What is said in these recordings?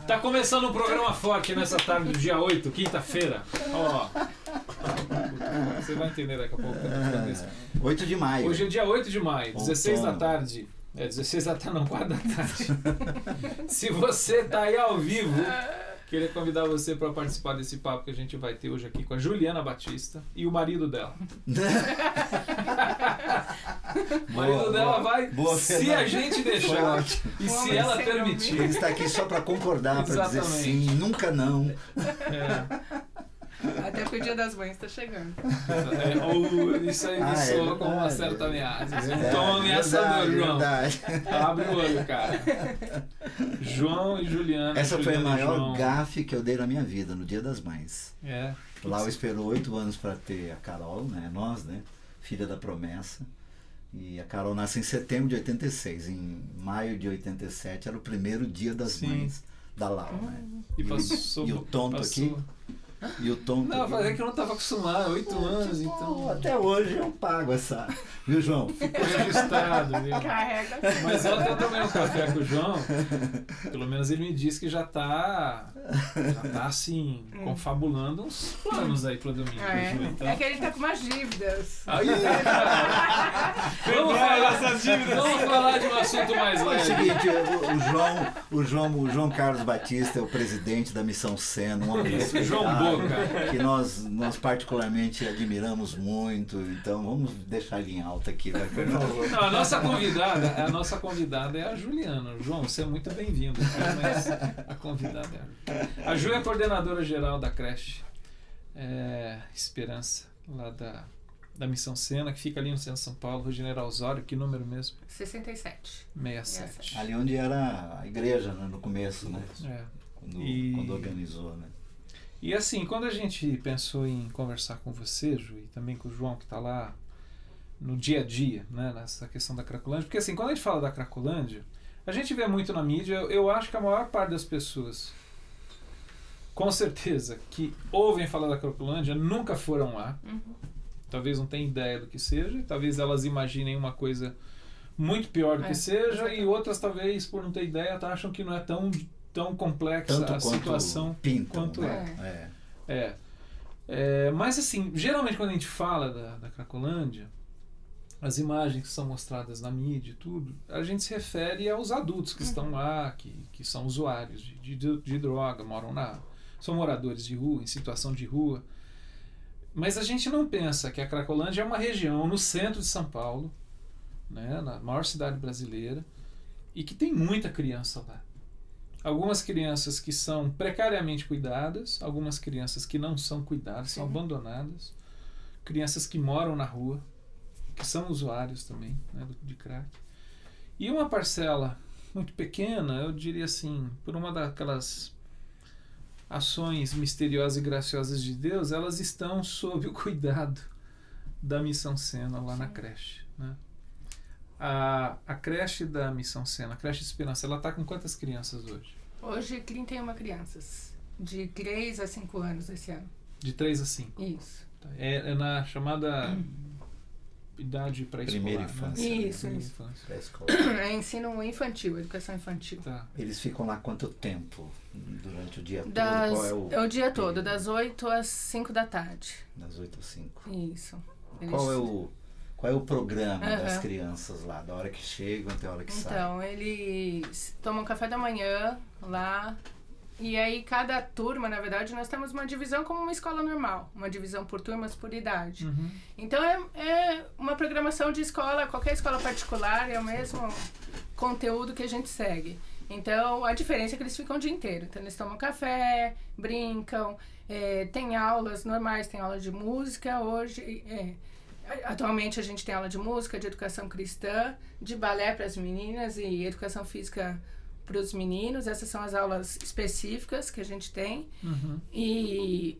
Tá começando um programa forte nessa tarde do dia 8, quinta-feira. Ó. Você vai entender daqui a pouco. 8 de maio. Hoje é dia 8 de maio, 16 da tarde. 16 da tarde, não, 4 da tarde. Se você tá aí ao vivo, queria convidar você para participar desse papo que a gente vai ter hoje aqui com a Juliana Batista e o marido dela. O marido dela vai, se a gente deixar e se ela permitir. Ele está aqui só para concordar, para dizer sim, nunca não. Até que o Dia das Mães está chegando. Isso aí me soa como uma certa ameaça. Um tom ameaçador, João. Abre o olho, cara. João e Juliana. Essa foi a maior João. gafe que eu dei na minha vida, no Dia das Mães. É. Lá eu esperou 8 anos para ter a Carol, né? Nós, né? Filha da promessa. E a Carol nasce em setembro de 86. Em maio de 87 era o primeiro Dia das Mães da Lau, né? E o tonto aqui. E o tonto. Não, é que eu não estava acostumado, 8 anos, então. Até hoje eu pago essa. Viu, João? Ficou registrado, viu? Carrega. Mas ontem eu tomei um café com o João. Pelo menos ele me disse que já tá assim, confabulando uns planos aí pro domingo. Então. É que ele tá com umas dívidas. Aí, vamos falar dessas dívidas. Vamos falar de um assunto mais É o leve. seguinte, o João Carlos Batista é o presidente da Missão Sena, um amigo João Boca. que nós particularmente admiramos muito, então vamos deixar ele em alta aqui, vai, por favor. Não, a nossa convidada é a Juliana. João, você é muito bem-vindo, mas a convidada é a Juliana. A Ju é coordenadora geral da creche Esperança, lá da Missão Sena, que fica ali no centro de São Paulo, Rua General Osório. Que número mesmo? 67. 67. Ali onde era a igreja, né, no começo, né? Quando organizou, né? E assim, quando a gente pensou em conversar com você, Ju, e também com o João, que está lá no dia a dia, né, nessa questão da Cracolândia, porque assim, quando a gente fala da Cracolândia, a gente vê muito na mídia, eu acho que a maior parte das pessoas, com certeza, que ouvem falar da Cracolândia, nunca foram lá. Talvez não tenham ideia do que seja, talvez elas imaginem uma coisa muito pior do que seja, e outras talvez, por não ter ideia, acham que não é tão complexa a situação quanto mas assim, geralmente quando a gente fala da Cracolândia, as imagens que são mostradas na mídia e tudo, a gente se refere aos adultos que estão lá, que são usuários de droga, são moradores de rua, em situação de rua. Mas a gente não pensa que a Cracolândia é uma região no centro de São Paulo, né, na maior cidade brasileira, e que tem muita criança lá. Algumas crianças que são precariamente cuidadas, algumas crianças que não são cuidadas, são abandonadas, crianças que moram na rua, que são usuários também, né, de crack. E uma parcela muito pequena, eu diria assim, por uma daquelas ações misteriosas e graciosas de Deus, elas estão sob o cuidado da Missão Sena lá na creche, né? A creche da Missão Sena, a creche Esperança, ela está com quantas crianças hoje? Hoje, 31 crianças. De 3 a 5 anos esse ano. De 3 a 5? Isso. É na chamada idade pré-escolar. Primeira infância. Né? Isso. Pré-escolar. É ensino infantil, educação infantil. Tá. Eles ficam lá quanto tempo durante o dia todo? Qual é o dia todo, das 8 às 5 da tarde. Das 8 às 5. Isso. Qual é o programa das crianças lá, da hora que chegam até a hora que saem? Então, eles tomam café da manhã lá, e aí cada turma, na verdade, nós temos uma divisão como uma escola normal, uma divisão por turmas, por idade. Então, é uma programação de escola, qualquer escola particular, é o mesmo conteúdo que a gente segue. Então, a diferença é que eles ficam o dia inteiro. Então, eles tomam café, brincam, tem aulas normais, tem aula de música hoje... Atualmente a gente tem aula de música, de educação cristã, de balé para as meninas e educação física para os meninos. Essas são as aulas específicas que a gente tem. E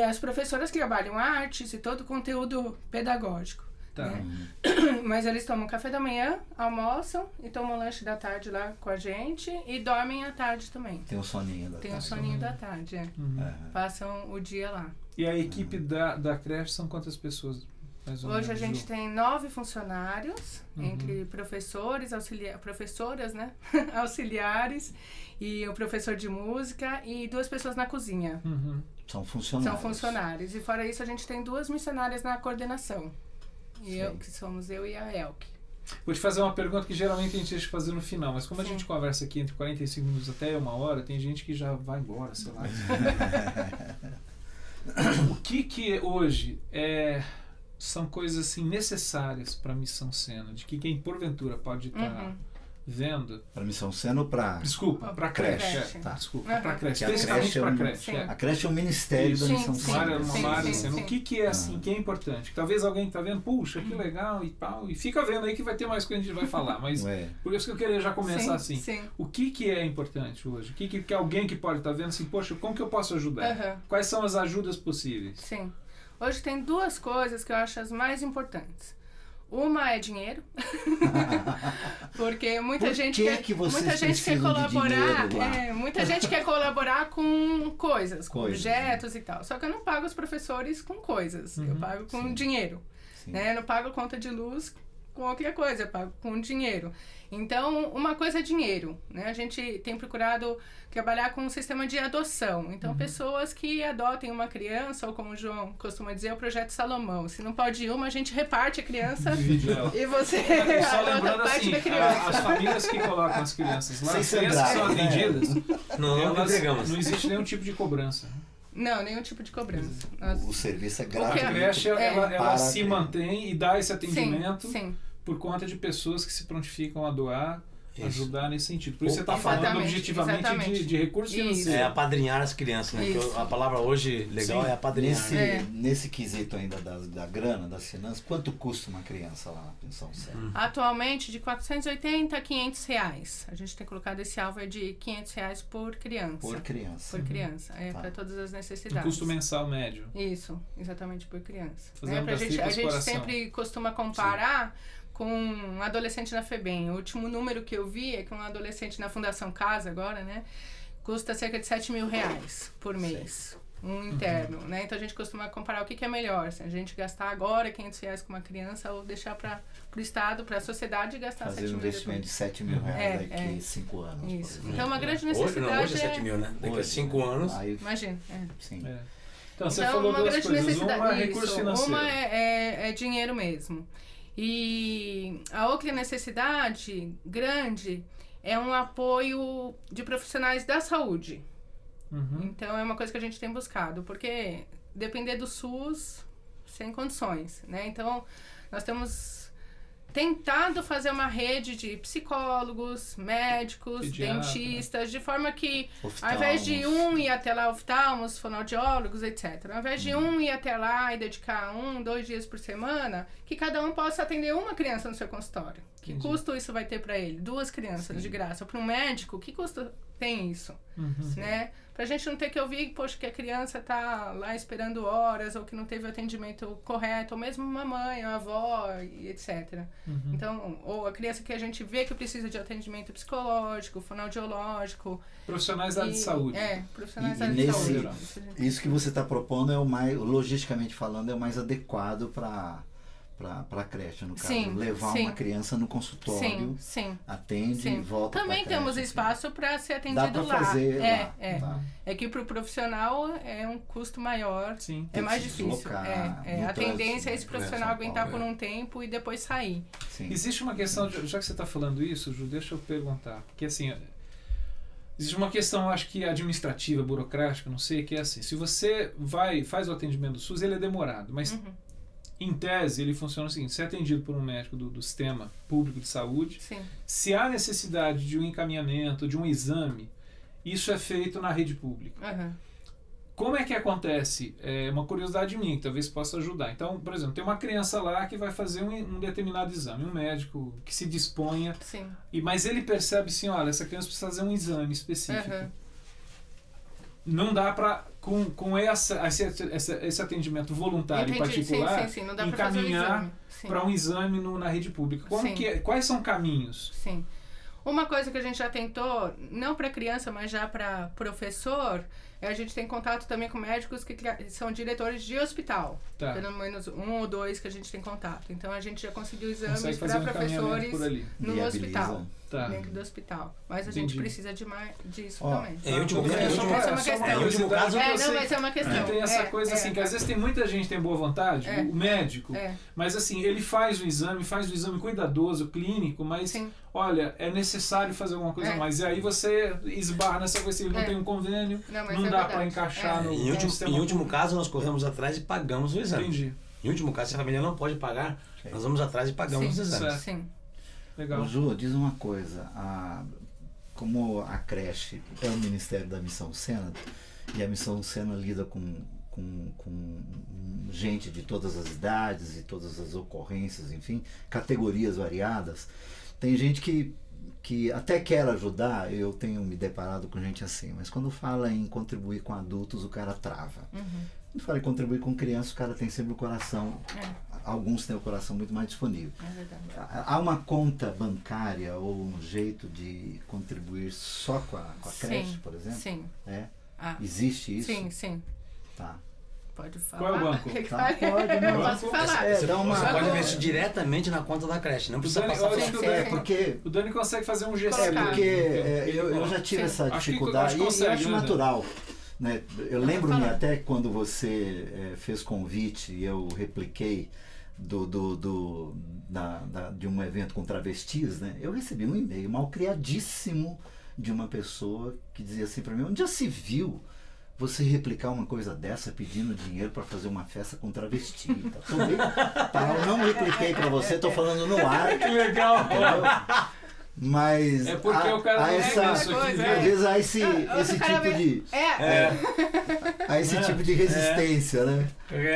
as professoras que trabalham artes e todo o conteúdo pedagógico. Tá. Né? Mas eles tomam café da manhã, almoçam e tomam lanche da tarde lá com a gente e dormem à tarde também. Tem um soninho da tarde. Tem um soninho da tarde, Passam o dia lá. E a equipe da creche são quantas pessoas? mais ou Hoje menos, a gente Ju? tem 9 funcionários, entre professores, professoras, né? Auxiliares, e o professor de música e 2 pessoas na cozinha. São funcionários. São funcionários. E fora isso, a gente tem 2 missionárias na coordenação. E eu, que somos eu e a Elke. Vou te fazer uma pergunta que geralmente a gente deixa fazer no final, mas como a gente conversa aqui entre 45 minutos até 1 hora, tem gente que já vai embora, sei lá. O que hoje são coisas assim necessárias para a Missão Sena, de que quem porventura pode estar vendo... Para a Missão Sena ou para... Desculpa, para a creche. Tá. Desculpa, para a creche. A Especialmente para a creche. A creche é o ministério da Missão Sena. Uma área Sena. O que é assim, que é importante? Talvez alguém está vendo, puxa, que legal e tal, e fica vendo aí que vai ter mais coisa que a gente vai falar, mas por isso que eu queria já começar assim. O que é importante hoje? O que alguém que pode estar vendo assim, poxa, como que eu posso ajudar? Quais são as ajudas possíveis? Sim. Hoje tem 2 coisas que eu acho as mais importantes. Uma é dinheiro, porque muita gente quer colaborar, muita gente quer colaborar com coisas, com objetos e tal. Só que eu não pago os professores com coisas, eu pago com dinheiro, né? Eu não pago conta de luz com qualquer coisa, eu pago com dinheiro. Então, uma coisa é dinheiro, né? A gente tem procurado trabalhar com um sistema de adoção. Então, pessoas que adotem uma criança, ou como o João costuma dizer, o Projeto Salomão. Se não pode ir uma, a gente reparte a criança e você só adota lembrando parte assim, da criança. as famílias que colocam as crianças lá, as crianças que são atendidas, não existe nenhum tipo de cobrança. Não, nenhum tipo de cobrança. O serviço é gratuito. A creche, ela se mantém e dá esse atendimento sim. por conta de pessoas que se prontificam a doar, ajudar nesse sentido. Por isso você está falando objetivamente de recursos financeiros. É apadrinhar as crianças, né? Que a palavra hoje legal é apadrinhar. Nesse quesito ainda da grana, das finanças, quanto custa uma criança lá na Pensão Sena? Atualmente, de 480 a 500 reais. A gente tem colocado esse alvo de 500 reais por criança. Por criança. Por criança, para todas as necessidades. Um custo mensal médio. Isso, exatamente por criança. Fazendo a gente sempre costuma comparar com um adolescente na FEBEM. O último número que eu vi é que um adolescente na Fundação Casa agora, né, custa cerca de 7 mil reais por mês. Um interno, né? Então a gente costuma comparar o que é melhor. Se a gente gastar agora 500 reais com uma criança ou deixar para o Estado, para a sociedade gastar 7 mil. Fazer um investimento de 7 mil reais daqui a 5 anos. Isso. Então uma grande necessidade hoje é 7 mil, né? Daqui a 5 anos. Imagina. Sim. Então você falou uma 2 grande coisas. necessidade. Uma é recurso financeiro. Uma é dinheiro mesmo. E a outra necessidade grande é um apoio de profissionais da saúde. Então é uma coisa que a gente tem buscado, porque depender do SUS sem condições, né? Então nós temos tentado fazer uma rede de psicólogos, médicos, dentistas, de forma que ao invés de um ir até lá, oftalmos, fonoaudiólogos, etc. Ao invés de um ir até lá e dedicar 1, 2 dias por semana, que cada um possa atender uma criança no seu consultório. Que custo isso vai ter para ele? 2 crianças de graça. Para um médico, que custo tem isso? Né? Pra gente não ter que ouvir, poxa, que a criança tá lá esperando horas, ou que não teve o atendimento correto, ou mesmo uma mãe, uma avó, e etc. Então, ou a criança que a gente vê que precisa de atendimento psicológico, fonoaudiológico. Profissionais da área de saúde. Profissionais da área de saúde. Isso que você está propondo é o mais, logisticamente falando, é o mais adequado para a creche, no caso. Levar uma criança no consultório, atende e volta. Também pra creche, temos espaço para ser atendido lá. Dá para fazer lá. Tá. É que para o profissional é um custo maior, é mais difícil. A tendência é esse profissional aguentar por um tempo e depois sair. Existe uma questão, já que você está falando isso, Ju, deixa eu perguntar. Porque assim, existe uma questão, acho que administrativa, burocrática, não sei, que é assim, se você faz o atendimento do SUS, ele é demorado, mas em tese ele funciona o seguinte: você é atendido por um médico do sistema público de saúde, se há necessidade de um encaminhamento, de um exame, isso é feito na rede pública. Como é que acontece? É uma curiosidade minha, que talvez possa ajudar. Então, por exemplo, tem uma criança lá que vai fazer um determinado exame, um médico que se disponha, mas ele percebe assim, olha, essa criança precisa fazer um exame específico. Não dá para, com esse atendimento voluntário em particular, não dá encaminhar para um exame na rede pública. Quais são caminhos? Uma coisa que a gente já tentou, não para criança, mas já para professor, A gente tem contato também com médicos que são diretores de hospital. Tá. Pelo menos 1 ou 2 que a gente tem contato. Então a gente já conseguiu exames fazer para professores no Viabiliza. hospital. Tá. Dentro do hospital. Mas a Entendi. gente precisa disso Ó, também. Em último Essa é uma questão. Em último caso, Não, mas é uma questão. Tem essa coisa assim, que às vezes tem muita gente que tem boa vontade, o médico, mas assim, ele faz o exame cuidadoso, clínico, mas Sim. olha, é necessário fazer alguma coisa a mais. E aí você esbarra nessa coisa, ele não tem um convênio, não dá para encaixar no sistema. Em último caso, nós corremos atrás e pagamos o exame. Entendi. Em último caso, se a família não pode pagar, nós vamos atrás e pagamos os exames. Sim. Legal. Ju, diz uma coisa, como a creche é o Ministério da Missão Sena, e a Missão Sena lida com gente de todas as idades e todas as ocorrências, enfim, categorias variadas, tem gente que até quer ajudar, eu tenho me deparado com gente assim, mas quando fala em contribuir com adultos, o cara trava. Quando fala em contribuir com crianças, o cara tem sempre o coração, alguns têm o coração muito mais disponível. É verdade. Há uma conta bancária ou um jeito de contribuir só com a creche, por exemplo? Sim. Existe isso? Sim. Tá. Pode falar. Qual é o banco? Tá, pode, não. Posso falar. Você pode investir diretamente na conta da creche, não precisa passar por porque o Dani consegue fazer um gesto. porque eu já tive essa dificuldade e acho natural. Né? Eu lembro-me até quando você fez convite e eu repliquei de um evento com travestis, né? Eu recebi um e-mail malcriadíssimo de uma pessoa que dizia assim para mim: onde já se viu você replicar uma coisa dessa pedindo dinheiro para fazer uma festa com travesti? Eu não repliquei para você, estou falando no ar. Que legal! Entendeu? Mas é porque o cara às vezes há esse tipo de há esse tipo de resistência, né?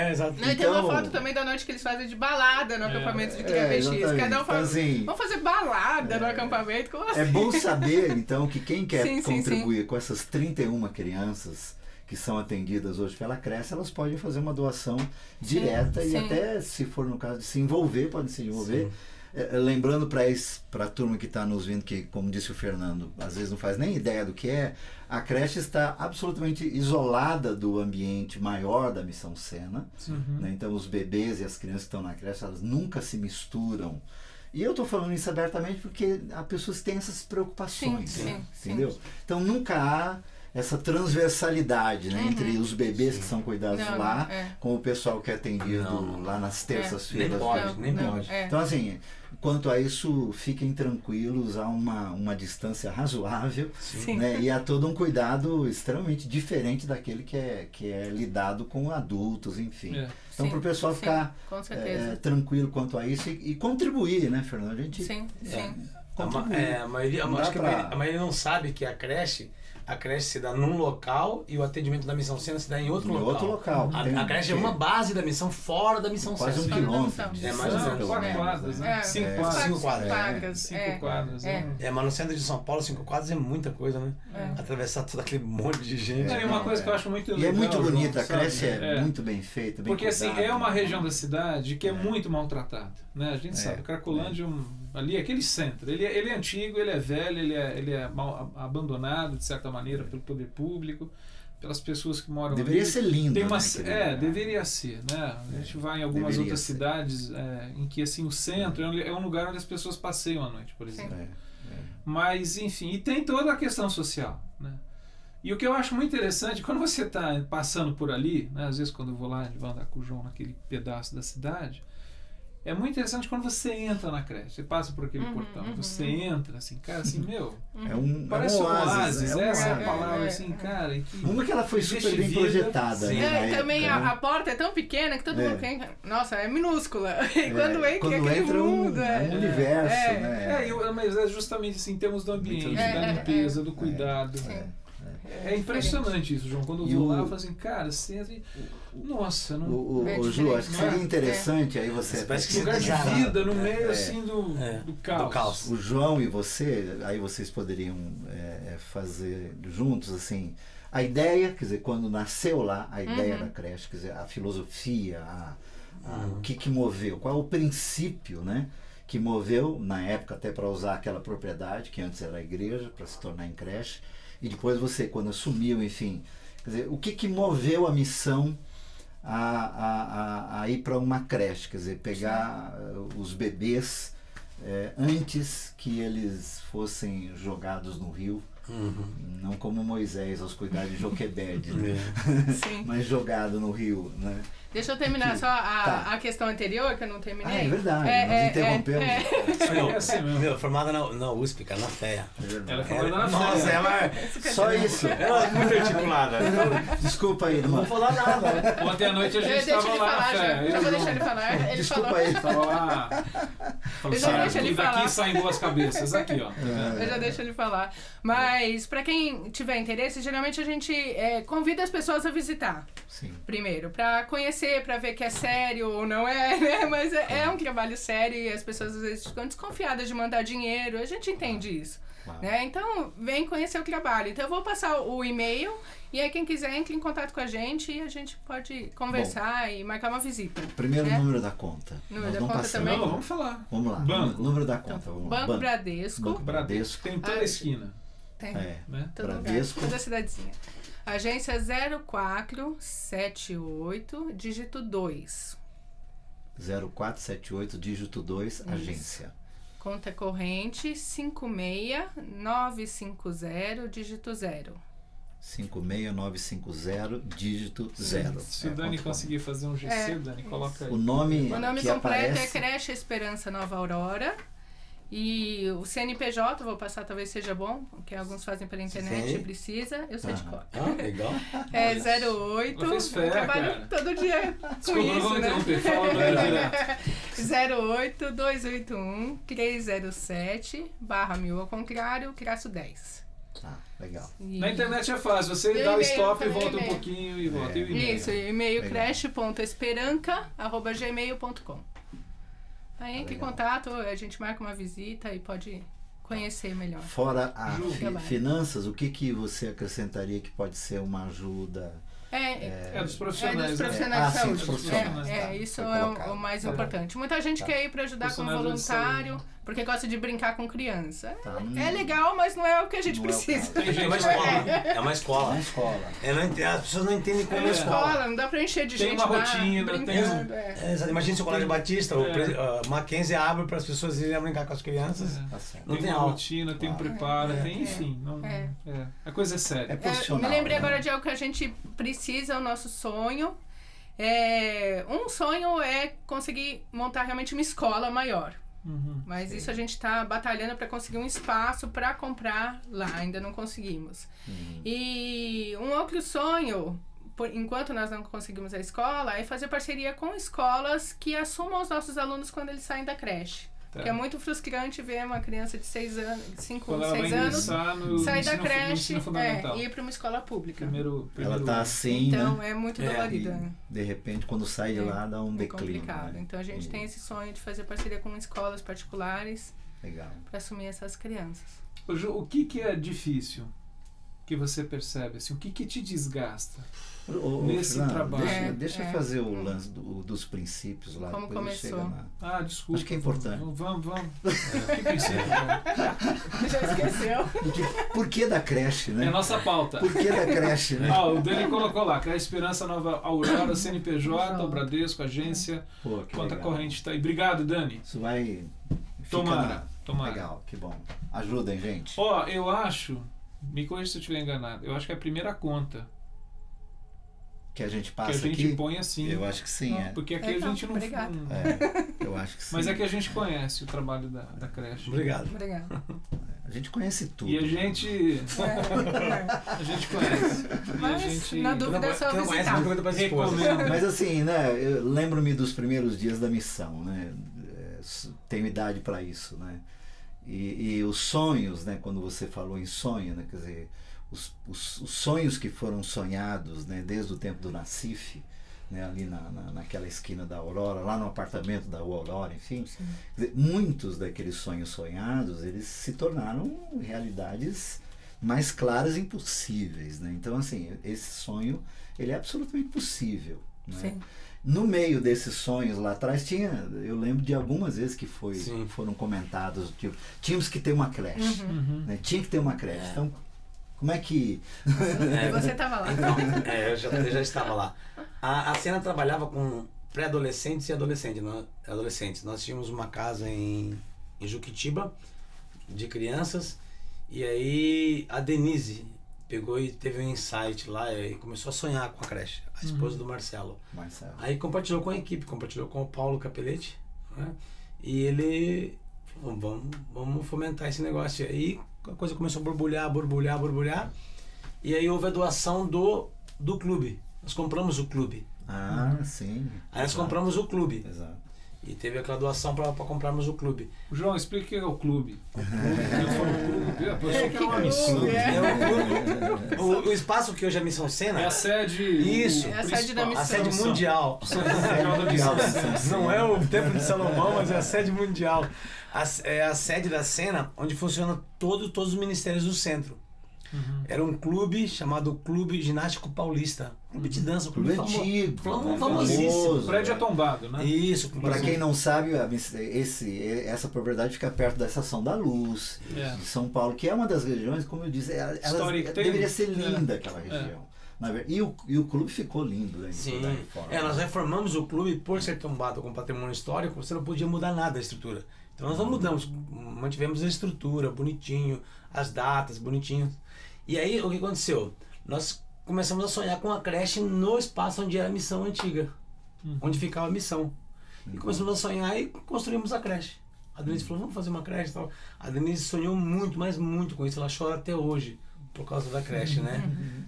Exato. Tem uma foto também da noite que eles fazem de balada no acampamento de travestis. Cada um fala, assim, vamos fazer balada no acampamento. Como assim? É bom saber então que quem quer contribuir com essas 31 crianças que são atendidas hoje pela creche, elas podem fazer uma doação direta e até, se for no caso de se envolver, podem se envolver. Lembrando para a turma que está nos vendo, que, como disse o Fernando, às vezes não faz nem ideia do que é, a creche está absolutamente isolada do ambiente maior da Missão Sena. Né? Então os bebês e as crianças que estão na creche, elas nunca se misturam. E eu estou falando isso abertamente porque há pessoas que têm essas preocupações, entendeu? Então nunca há essa transversalidade, né, entre os bebês que são cuidados lá com o pessoal que é atendido lá nas terças-feiras. Nem pode. Então, assim, quanto a isso, fiquem tranquilos, há uma distância razoável, né, e há todo um cuidado extremamente diferente daquele que é lidado com adultos, enfim. Então, para o pessoal ficar tranquilo quanto a isso e contribuir, né, Fernando? A gente a maioria não sabe que a creche se dá num local e o atendimento da Missão Sena se dá em outro local. A creche é uma base da missão fora da Missão Sena. Quase 1 quilômetro. É mais ou menos. 4 quadras, né? 5 quadras. 5 quadras. Mas no centro de São Paulo, 5 quadras é muita coisa, né? Atravessar todo aquele monte de gente. É uma coisa que eu acho muito legal. E é muito bonita, a creche é muito bem feita. Porque assim, é uma região da cidade que é muito maltratada. Né? A gente sabe, Cracolândia ali é aquele centro. Ele é antigo, ele é velho, ele é mal abandonado, de certa maneira, pelo poder público, pelas pessoas que moram ali. Deveria ser lindo. Tem deveria ser. Né? A gente vai em algumas outras cidades em que assim, o centro é um lugar onde as pessoas passeiam à noite, por exemplo. Mas, enfim, e tem toda a questão social. Né? E o que eu acho muito interessante, quando você está passando por ali, né, às vezes quando eu vou lá de andar com o João naquele pedaço da cidade, é muito interessante quando você entra na creche, você passa por aquele portão, você entra, assim, cara, assim, parece um oásis, essa é a palavra, assim, cara. Uma que ela foi super bem projetada. Né, e também a porta é tão pequena que todo mundo nossa, é minúscula. E quando entra mundo, é um universo, né? Mas é justamente assim, em termos do ambiente, da limpeza, do cuidado. É impressionante isso, João. Quando eu vou lá, eu falo assim, cara, você entra e... Nossa, não... Ju, acho que seria interessante aí você... Parece que lugar de vida no meio assim do caos. O João e você, aí vocês poderiam fazer juntos, assim, a ideia, quer dizer, quando nasceu lá a ideia da creche, quer dizer, a filosofia, o que moveu, qual é o princípio, né? Que moveu, na época, até para usar aquela propriedade, que antes era a igreja, para se tornar em creche. E depois você, quando assumiu, enfim, Quer dizer, o que moveu a missão a ir para uma creche? Quer dizer, pegar os bebês antes que eles fossem jogados no rio. Não como Moisés aos cuidados de Joquebede, né? Mas jogado no rio, né? Deixa eu terminar só a questão anterior, que eu não terminei. É verdade, nós interrompemos. Formada na USP, cara, na FEA. Ela é formada na FEA. Nossa, ela só isso. Ela é muito articulada. Desculpa aí, irmão. Não vou falar nada. Ontem à noite a gente estava lá na FEA. Já vou deixar ele falar. Desculpa aí. Estava lá. Eu já deixo ele falar. Daqui saem boas cabeças, aqui, ó. Eu já deixo ele falar. Mas, para quem tiver interesse, geralmente a gente convida as pessoas a visitar. Sim. Primeiro, para conhecer, para ver que é sério ou não é, né? Mas é um trabalho sério e as pessoas às vezes ficam desconfiadas de mandar dinheiro. A gente entende isso. Né? Então, vem conhecer o trabalho. Então, eu vou passar o e-mail e aí quem quiser entre em contato com a gente e a gente pode conversar e marcar uma visita. Primeiro, número da conta. Número da conta também? Não, vamos falar. Vamos lá. Banco. Número da conta. Então, Banco Bradesco. Banco Bradesco. Tem toda a esquina. Tem. Né? Bradesco. Toda a cidadezinha. Agência 0478, dígito 2. 0478, dígito 2, agência. Conta corrente 56950, dígito 0. 56950, dígito 0. Se o Dani conseguir fazer um GC, Dani, coloca aí. O nome completo é Creche Esperança Nova Aurora. E o CNPJ, vou passar, talvez seja bom, porque alguns fazem pela internet e precisa. Eu sei de cor. Legal. É 08. Fez fé, eu trabalho cara. todo dia com Desculpa, isso, não vou né? interromper. Fala direto. 08 281 307 /1000 ao contrário, traço 10. Legal. Na internet é fácil, você dá o stop e volta um pouquinho e volta. E o e-mail? Isso, e-mail creche.esperanca@gmail.com. Aí entre em contato, a gente marca uma visita e pode conhecer melhor. Fora a finanças, o que você acrescentaria que pode ser uma ajuda? Dos profissionais. É dos profissionais de saúde. Isso é o mais importante. Muita gente quer ir para ajudar como voluntário, porque gosta de brincar com criança. É legal, mas não é o que a gente precisa. É uma escola. É uma escola. As pessoas não entendem como é escola. Não dá para encher de gente. Tem uma rotina, imagina se o Colégio Batista, o Mackenzie abre para as pessoas irem brincar com as crianças. Não tem uma rotina, tem um preparo, tem, enfim. A coisa é séria. É profissional. Me lembrei agora de algo que a gente precisa, o nosso sonho. Um sonho é conseguir montar realmente uma escola maior. Mas isso a gente está batalhando para conseguir um espaço para comprar lá, ainda não conseguimos. E um outro sonho, enquanto nós não conseguimos a escola, é fazer parceria com escolas que assumam os nossos alunos quando eles saem da creche. Porque é muito frustrante ver uma criança de 6 anos, 5, 6 anos sair da creche e ir para uma escola pública. Ela está assim, então, né? É muito dolorida. De repente, quando sai de lá, dá um declínio. Complicado. Né? Então, a gente tem esse sonho de fazer parceria com escolas particulares para assumir essas crianças. Ju, o que é difícil que você percebe? Assim, o que te desgasta nesse trabalho? Deixa eu fazer o lance dos princípios lá. Como começou? Desculpa. Acho que é importante. Vamos. Que princípio? Já esqueceu? Por que da creche, né? É a nossa pauta. Por que da creche, né? O Dani colocou lá, Creche Esperança Nova Aurora, CNPJ, Bradesco, agência, conta corrente está aí. Obrigado, Dani. Isso vai... Tomara. Legal, que bom. Ajudem, gente. Eu acho, me corrija se eu estiver enganado, eu acho que é a primeira conta que a gente passa aqui. Que a gente põe assim. Eu acho que sim, Porque aqui a gente não... eu acho que sim. Mas é que a gente conhece o trabalho da creche. Obrigado. A gente conhece tudo. E a gente... a gente conhece. Mas, na dúvida é só visitar. Mas assim, né? Eu lembro-me dos primeiros dias da missão, né? Tenho idade para isso, né? E os sonhos, né? Quando você falou em sonho, né? Quer dizer... Os sonhos que foram sonhados, né, desde o tempo do Nacife, né, ali naquela esquina da Aurora, lá no apartamento da Aurora, enfim, quer dizer, muitos daqueles sonhos sonhados, eles se tornaram realidades mais claras e impossíveis, né? Então, assim, esse sonho, ele é absolutamente possível, né? No meio desses sonhos lá atrás eu lembro de algumas vezes que foram comentados, tipo, tínhamos que ter uma creche, né? Tinha que ter uma creche. Então, Como é que... Você estava lá. Então, eu já estava lá. A Sena trabalhava com pré-adolescentes e adolescentes. Nós tínhamos uma casa em Juquitiba, de crianças, e aí a Denise pegou e teve um insight lá e começou a sonhar com a creche, a esposa do Marcelo. Aí compartilhou com a equipe, compartilhou com o Paulo Capelletti, né? E ele falou, vamos fomentar esse negócio. E aí a coisa começou a borbulhar, e aí houve a doação do clube. Nós compramos o clube. Sim. Aí nós compramos o clube. Exato. E teve aquela doação para comprarmos o clube. João, explica o que é o clube. O espaço que hoje é a Missão Sena... É a sede... Isso. É a sede da missão. A sede mundial. Não é o Templo de Salomão, mas é a sede mundial. É a sede da Sena, onde funciona todos os ministérios do centro. Era um clube chamado Clube Ginástico Paulista. Clube de dança, um clube antigo, famosíssimo. O prédio é tombado, né? Isso. Para quem não sabe, essa propriedade fica perto da Estação da Luz, de São Paulo, que é uma das regiões, como eu disse, deveria ser linda aquela região. E o clube ficou lindo, né? Sim. Nós reformamos o clube por ser tombado com patrimônio histórico, você não podia mudar nada da estrutura. Então nós não mudamos, mantivemos a estrutura, bonitinho, as datas, bonitinho. E aí, o que aconteceu? Nós começamos a sonhar com a creche no espaço onde era a missão antiga, onde ficava a missão. E começamos a sonhar e construímos a creche. A Denise falou, vamos fazer uma creche e tal. A Denise sonhou muito, mas muito com isso. Ela chora até hoje por causa da creche, né?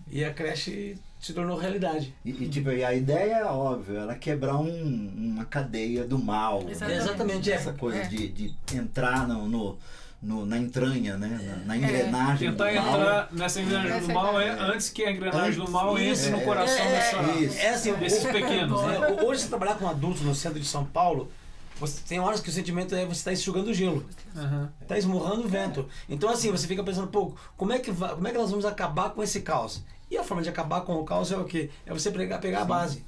E a creche se tornou realidade. E a ideia, óbvio, era quebrar uma cadeia do mal. Exatamente. Essa coisa de entrar na entranha, né? Na engrenagem tentar do mal. Entrar nessa engrenagem do mal antes que a engrenagem do mal entre no coração desses pequenos. Né? Hoje, você trabalhar com adultos no centro de São Paulo, você tem horas que o sentimento é você está enxugando gelo, está esmurrando o vento. Então assim, você fica pensando, como é que nós vamos acabar com esse caos? E a forma de acabar com o caos é o quê? É você pegar a base.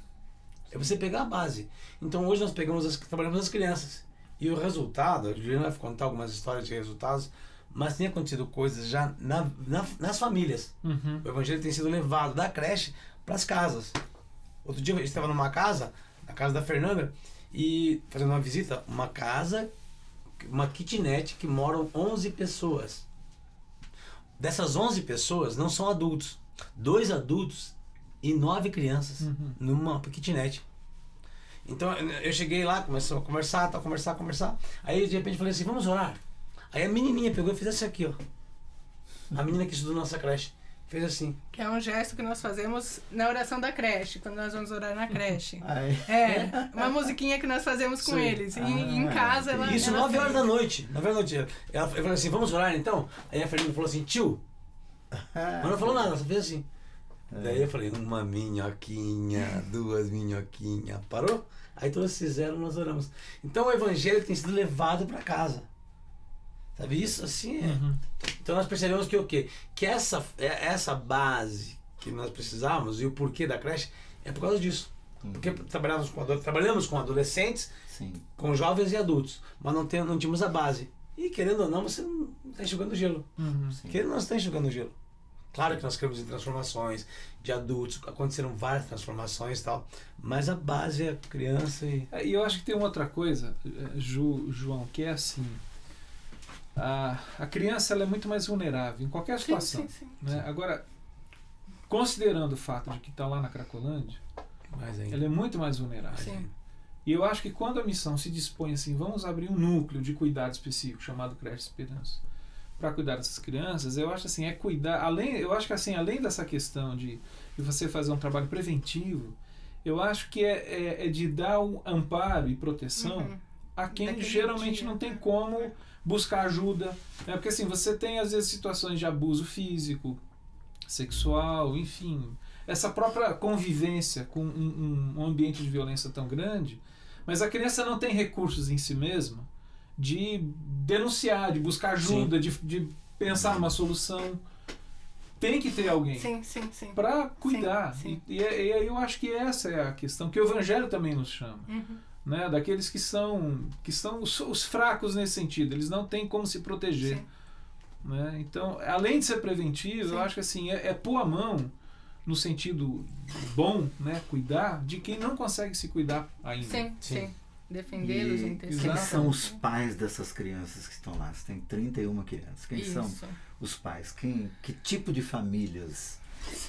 É você pegar a base. Então hoje nós trabalhamos as crianças. E o resultado, a Juliana vai contar algumas histórias de resultados, mas tem acontecido coisas já nas famílias. O evangelho tem sido levado da creche para as casas. Outro dia eu estava numa casa, na casa da Fernanda, e fazendo uma visita, uma casa, uma kitnet que moram 11 pessoas. Dessas 11 pessoas não são adultos, 2 adultos e 9 crianças numa kitnet. Então eu cheguei lá, começou a conversar. Aí de repente eu falei assim, vamos orar. Aí a menininha pegou e fez assim aqui, ó. A menina que estudou na nossa creche fez assim. Que é um gesto que nós fazemos na oração da creche, quando nós vamos orar na creche. Uma musiquinha que nós fazemos com eles. E em casa ela... Isso, 9 horas da noite. Ela falou assim, vamos orar então? Aí a Fernanda falou assim, tio. Mas não falou nada, ela só fez assim. Daí eu falei, 1 minhoquinha, 2 minhoquinhas. Parou? Aí todos fizeram, nós oramos. Então o evangelho tem sido levado para casa. Sabe isso? Assim Então nós percebemos que o quê? Que essa base que nós precisávamos e o porquê da creche é por causa disso. Porque trabalhamos com adolescentes, com jovens e adultos, mas não tínhamos a base. E querendo ou não, você não está enxugando gelo. Querendo ou não, você está enxugando gelo. Claro que nós queremos em transformações de adultos, aconteceram várias transformações e tal, mas a base é a criança e eu acho que tem uma outra coisa, João, que é assim, a criança ela é muito mais vulnerável em qualquer situação. Né? Agora, considerando o fato de que está lá na Cracolândia, ela é muito mais vulnerável. E eu acho que quando a missão se dispõe assim, vamos abrir um núcleo de cuidado específico chamado Creche Esperança, para cuidar dessas crianças, eu acho assim, é cuidar, além dessa questão de você fazer um trabalho preventivo, eu acho que é de dar um amparo e proteção a quem geralmente não tem como buscar ajuda, né? Porque assim, você tem às vezes situações de abuso físico, sexual, enfim, essa própria convivência com um ambiente de violência tão grande, mas a criança não tem recursos em si mesma de denunciar, de buscar ajuda, de pensar numa solução. Tem que ter alguém para cuidar. E aí eu acho que essa é a questão que o Evangelho também nos chama. Né? Daqueles que são os fracos nesse sentido. Eles não têm como se proteger. né? Então, além de ser preventivo, eu acho que assim, é pôr a mão no sentido bom, né? Cuidar de quem não consegue se cuidar ainda. Sim. Defendê-los, quem são os pais dessas crianças que estão lá? Você tem 31 crianças. Quem são os pais? Que tipo de famílias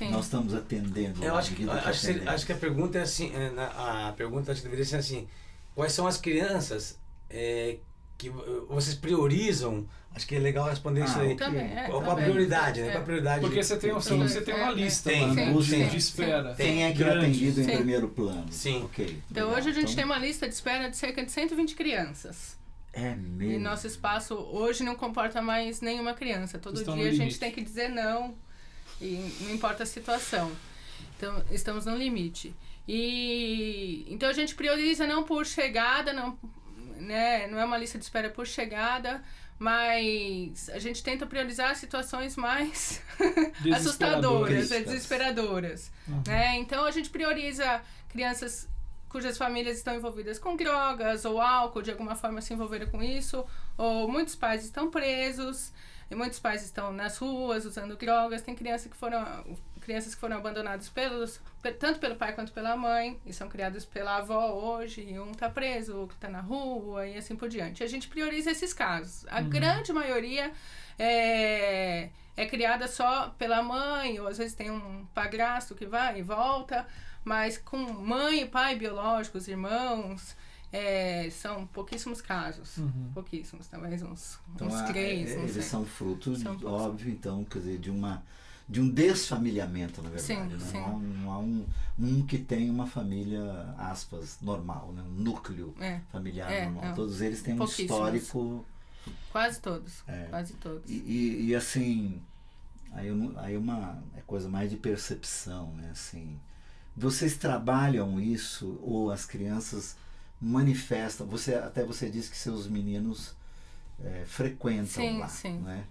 nós estamos atendendo? Eu acho que a pergunta é assim, a pergunta acho que deveria ser assim, quais são as crianças que vocês priorizam? Acho que é legal responder isso aí. Qual a prioridade, né? Qual a prioridade? Porque você tem uma lista de espera. Quem é que é atendido em primeiro plano? Sim. Okay, então hoje a gente tem uma lista de espera de cerca de 120 crianças. É mesmo? E nosso espaço hoje não comporta mais nenhuma criança. Todo dia a gente tem que dizer não. E não importa a situação. Então, estamos no limite. Então a gente prioriza não por chegada, não é uma lista de espera por chegada, mas a gente tenta priorizar situações mais assustadoras, desesperadoras. Né? Então a gente prioriza crianças cujas famílias estão envolvidas com drogas ou álcool, de alguma forma se envolveram com isso, ou muitos pais estão presos, e muitos pais estão nas ruas usando drogas. Tem crianças que foram abandonadas tanto pelo pai quanto pela mãe, e são criados pela avó hoje, e um está preso, o outro está na rua, e assim por diante. A gente prioriza esses casos. A grande maioria é criada só pela mãe, ou às vezes tem um padrasto que vai e volta, mas com mãe e pai biológicos, irmãos, são pouquíssimos casos. Pouquíssimos, talvez uns 3. Eles são frutos, óbvio, então, quer dizer, de um desfamiliamento, na verdade. Sim. Não há um que tem uma família, aspas, normal, né? Um núcleo familiar normal. Não. Todos eles têm um histórico... Quase todos. Quase todos. E assim, aí é coisa mais de percepção, né? Assim, vocês trabalham isso, ou as crianças manifestam? Você disse que seus meninos frequentam lá, né?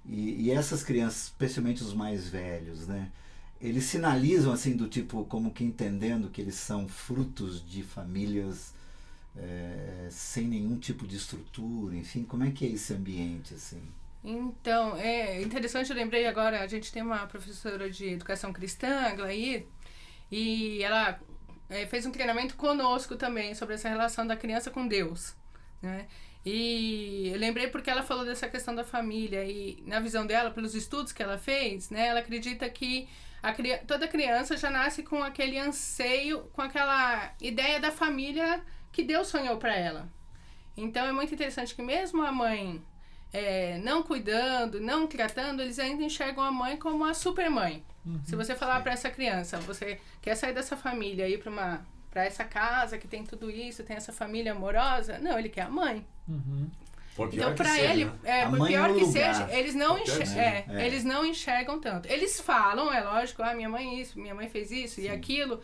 E essas crianças, especialmente os mais velhos, né? Eles sinalizam assim do tipo, como que entendendo que eles são frutos de famílias sem nenhum tipo de estrutura, enfim, como é que é esse ambiente assim? Então, é interessante, eu lembrei agora, a gente tem uma professora de educação cristã, a Glair, e ela fez um treinamento conosco também sobre essa relação da criança com Deus, né? E eu lembrei porque ela falou dessa questão da família, e na visão dela, pelos estudos que ela fez, né, ela acredita que toda criança já nasce com aquele anseio, com aquela ideia da família que Deus sonhou para ela. Então é muito interessante que mesmo a mãe não cuidando, não tratando, eles ainda enxergam a mãe como a super mãe. Se você falar para essa criança, você quer sair dessa família e ir para essa casa que tem tudo isso, tem essa família amorosa, não, ele quer a mãe. Então, para ele, por pior que seja, eles não enxergam tanto. Eles falam, é lógico, minha mãe isso, minha mãe fez isso e aquilo,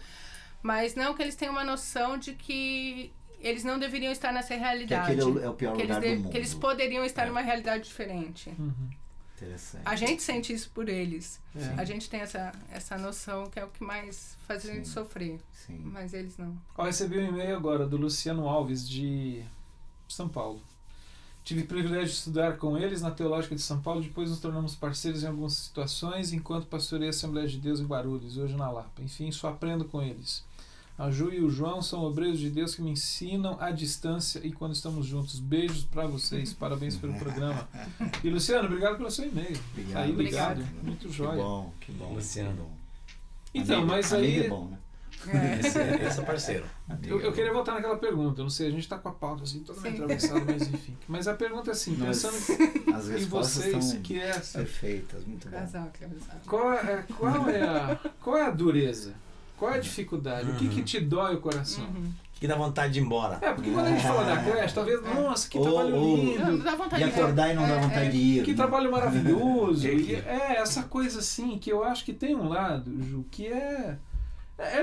mas não que eles tenham uma noção de que eles não deveriam estar nessa realidade. Que aquele é o pior lugar do mundo. Que eles poderiam estar numa realidade diferente. Interessante. A gente sente isso por eles. A gente tem essa noção que é o que mais faz a gente sofrer. Mas eles não. Eu recebi um e-mail agora do Luciano Alves, de São Paulo. Tive o privilégio de estudar com eles na Teológica de São Paulo, depois nos tornamos parceiros em algumas situações, enquanto pastorei a Assembleia de Deus em Guarulhos, hoje na Lapa. Enfim, só aprendo com eles. A Ju e o João são obreiros de Deus que me ensinam à distância e quando estamos juntos. Beijos para vocês, parabéns pelo programa. E Luciano, obrigado pelo seu e-mail. Obrigado. Muito jóia. Que bom. Luciano. Então, amigo, mas aí... é bom, né? Esse é parceiro. Eu queria voltar naquela pergunta, eu não sei, a gente está com a pauta assim, toda meio atravessada, mas enfim. Mas a pergunta é assim, pensando em vocês, que é perfeitas, muito bom. Qual é a dureza? Qual é a dificuldade? O que te dói o coração? Que dá vontade de ir embora. Porque quando a gente fala da creche, talvez, nossa, que trabalho lindo. E acordar e não dá vontade de ir. Que trabalho maravilhoso. Essa coisa assim, que eu acho que tem um lado, Ju, que é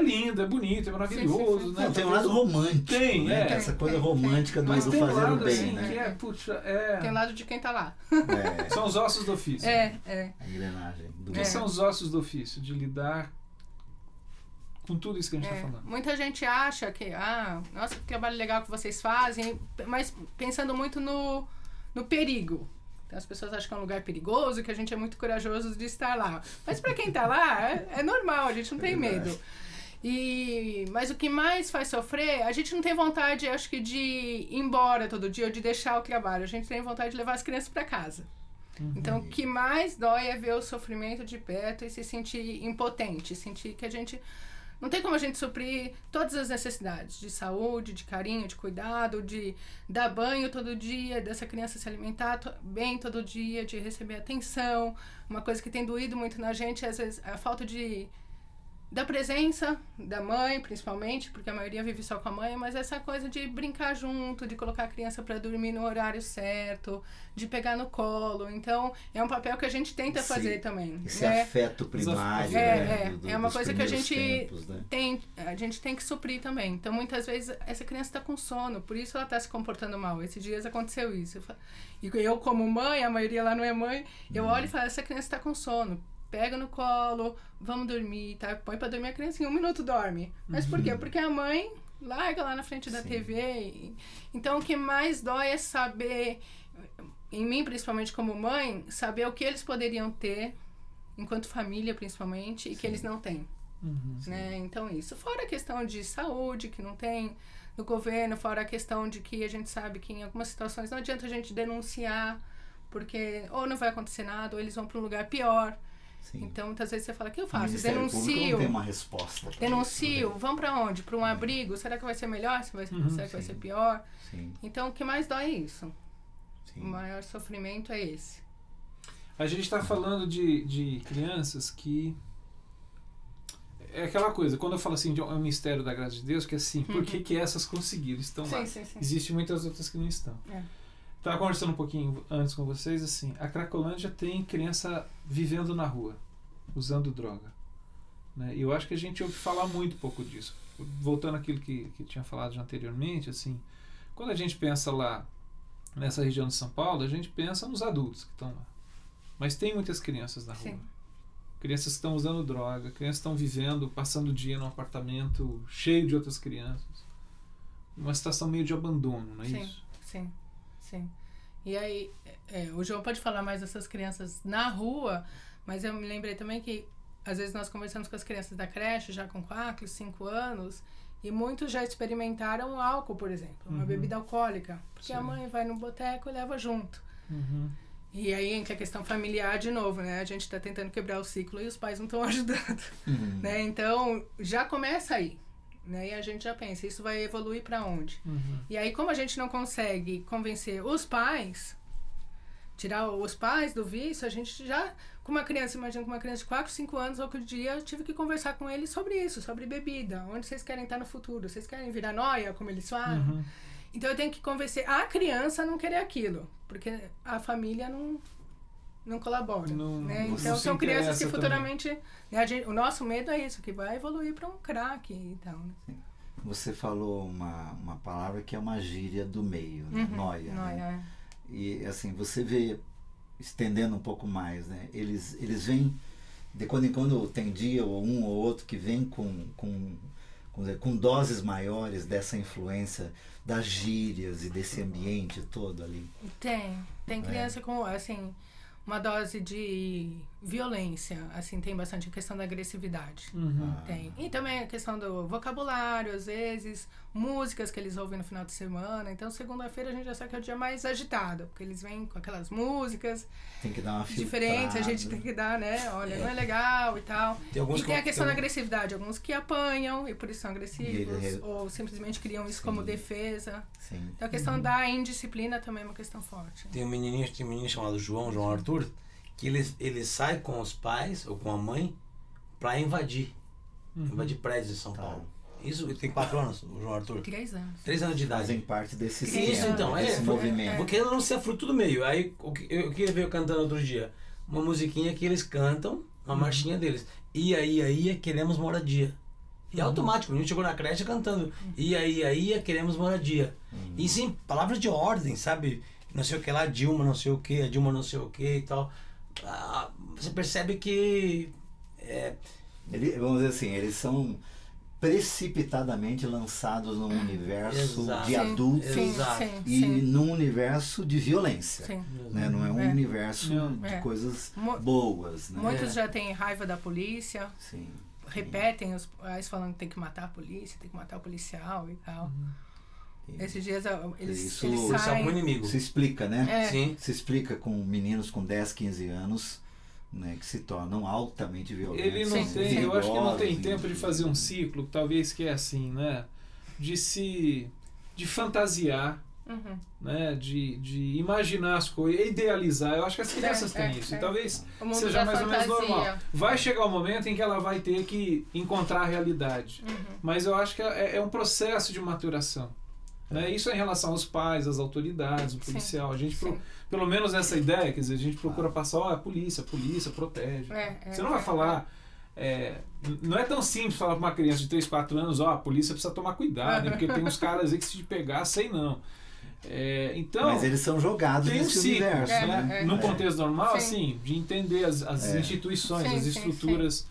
lindo, é bonito, é maravilhoso. Né? Não, tem um lado romântico. Tem, né? Essa coisa romântica do fazer o bem. Assim, né? Tem um lado de quem tá lá. São os ossos do ofício. A engrenagem. O que são os ossos do ofício? De lidar com tudo isso que a gente está falando. Muita gente acha que, nossa, que trabalho legal que vocês fazem, mas pensando muito no perigo, Então as pessoas acham que é um lugar perigoso, que a gente é muito corajoso de estar lá. Mas para quem está lá, é normal, a gente não tem medo. Mas o que mais faz sofrer, a gente não tem vontade, acho que, de ir embora todo dia ou de deixar o trabalho. A gente tem vontade de levar as crianças para casa. Então, o que mais dói é ver o sofrimento de perto e se sentir impotente, sentir que a gente... Não tem como a gente suprir todas as necessidades de saúde, de carinho, de cuidado, de dar banho todo dia, dessa criança se alimentar bem todo dia, de receber atenção. Uma coisa que tem doído muito na gente, às vezes, é a falta da presença da mãe, principalmente, porque a maioria vive só com a mãe, mas essa coisa de brincar junto, de colocar a criança para dormir no horário certo, de pegar no colo. Então, é um papel que a gente tenta fazer também. Esse afeto primário, é uma coisa que a gente tempos, né? a gente tem que suprir também. Então, muitas vezes, essa criança está com sono, por isso ela está se comportando mal. Esses dias aconteceu isso. E eu, como mãe, a maioria lá não é mãe, eu olho e falo, essa criança está com sono. Pega no colo, vamos dormir, tá? Põe pra dormir a criança em 1 minuto dorme. Mas por quê? Porque a mãe larga lá na frente da TV. Então, o que mais dói é saber, em mim principalmente como mãe, saber o que eles poderiam ter, enquanto família principalmente, e que eles não têm. Né? Então, isso. Fora a questão de saúde, que não tem no governo, fora a questão de que a gente sabe que em algumas situações não adianta a gente denunciar, porque ou não vai acontecer nada, ou eles vão para um lugar pior. Sim. Então, muitas vezes você fala, o que eu faço? Denuncio. Não tem uma resposta. Denuncio. Vão para onde? Para um abrigo? Será que vai ser melhor? Será que vai ser pior? Sim. Então, o que mais dói é isso. Sim. O maior sofrimento é esse. A gente está falando de crianças que... É aquela coisa, quando eu falo assim, é um mistério da graça de Deus, que é assim, por que essas conseguiram? Estão lá. Sim. Existem muitas outras que não estão. Estava conversando um pouquinho antes com vocês, assim, a Cracolândia tem criança vivendo na rua, usando droga. Né? E eu acho que a gente ouve falar muito pouco disso. Voltando àquilo que tinha falado já anteriormente, assim, quando a gente pensa lá nessa região de São Paulo, a gente pensa nos adultos que estão lá. Mas tem muitas crianças na rua. Sim. Crianças que estão usando droga, crianças que estão vivendo, passando o dia num apartamento cheio de outras crianças. Uma situação meio de abandono, não é isso? Sim. E aí, o João pode falar mais dessas crianças na rua, mas eu me lembrei também que às vezes nós conversamos com as crianças da creche já com 4, 5 anos e muitos já experimentaram álcool, por exemplo, uma bebida alcoólica, porque a mãe vai no boteco e leva junto. E aí entra a questão familiar de novo, né? A gente está tentando quebrar o ciclo e os pais não estão ajudando, né? Então, já começa aí. Né? E a gente já pensa, isso vai evoluir para onde? E aí, como a gente não consegue convencer os pais, tirar os pais do vício, a gente já, com uma criança, imagina com uma criança de 4, 5 anos, outro dia eu tive que conversar com eles sobre isso, sobre bebida, onde vocês querem estar no futuro, vocês querem virar nóia, como eles falam? Então eu tenho que convencer a criança a não querer aquilo, porque a família não colabora, né? Então são crianças que futuramente, né, o nosso medo é isso, que vai evoluir para um crack e tal, né? Você falou uma palavra que é uma gíria do meio, né? Nóia, né? E assim, você vê, estendendo um pouco mais, né? Eles vêm, de quando em quando tem dia ou um ou outro que vem com doses maiores dessa influência das gírias e desse ambiente todo ali. Tem criança com, assim, uma dose de violência, assim, tem bastante a questão da agressividade. Tem. E também a questão do vocabulário, às vezes, músicas que eles ouvem no final de semana. Então, segunda-feira a gente já sabe que é o dia mais agitado, porque eles vêm com aquelas músicas tem que dar uma diferentes, a gente tem que dar, né? Olha, não é legal e tal. Tem a questão da agressividade, alguns que apanham e por isso são agressivos, ou simplesmente criam isso como defesa. Sim. Então, a questão da indisciplina também é uma questão forte. Tem um menino chamado João Arthur, que ele sai com os pais ou com a mãe para invadir prédios de São Paulo. Isso, tem 4 anos, o João Arthur? 3 anos. 3 anos de idade. Fazem parte desse Isso, então, desse movimento. Porque ele não se é fruto do meio. Aí, o que ele veio cantando outro dia? Uma musiquinha que eles cantam, uma marchinha deles. E aí, queremos moradia. E é automático, a gente chegou na creche cantando. E aí, queremos moradia. E sim, palavras de ordem, sabe? Não sei o que lá, Dilma não sei o que, a Dilma não sei o que e tal. Você percebe que... vamos dizer assim, eles são precipitadamente lançados num universo de sim, adultos e num universo de violência. Né? Não é um universo de coisas boas. Né? Muitos já têm raiva da polícia, repetem os pais falando que tem que matar a polícia, tem que matar o policial e tal. Esses dias eles saem... um inimigo. Se explica, né? Sim. Se explica com meninos com 10, 15 anos, né, que se tornam altamente violentos. Ele não tem, eu acho que não tem tempo de fazer um ciclo, talvez que é assim, né? De fantasiar, né? De imaginar as coisas, idealizar. Eu acho que as crianças têm isso. E talvez seja mais ou menos normal. Vai chegar o momento em que ela vai ter que encontrar a realidade. Mas eu acho que é um processo de maturação. Né? Isso é em relação aos pais, às autoridades, o policial. A gente, pelo menos essa ideia, quer dizer, a gente procura passar, a polícia protege. Você não vai falar... não é tão simples falar para uma criança de 3, 4 anos, a polícia precisa tomar cuidado, né? Porque tem uns caras aí que se te pegar, sei não. Então, mas eles são jogados nesse universo, né? No contexto normal, assim, de entender as instituições, as estruturas,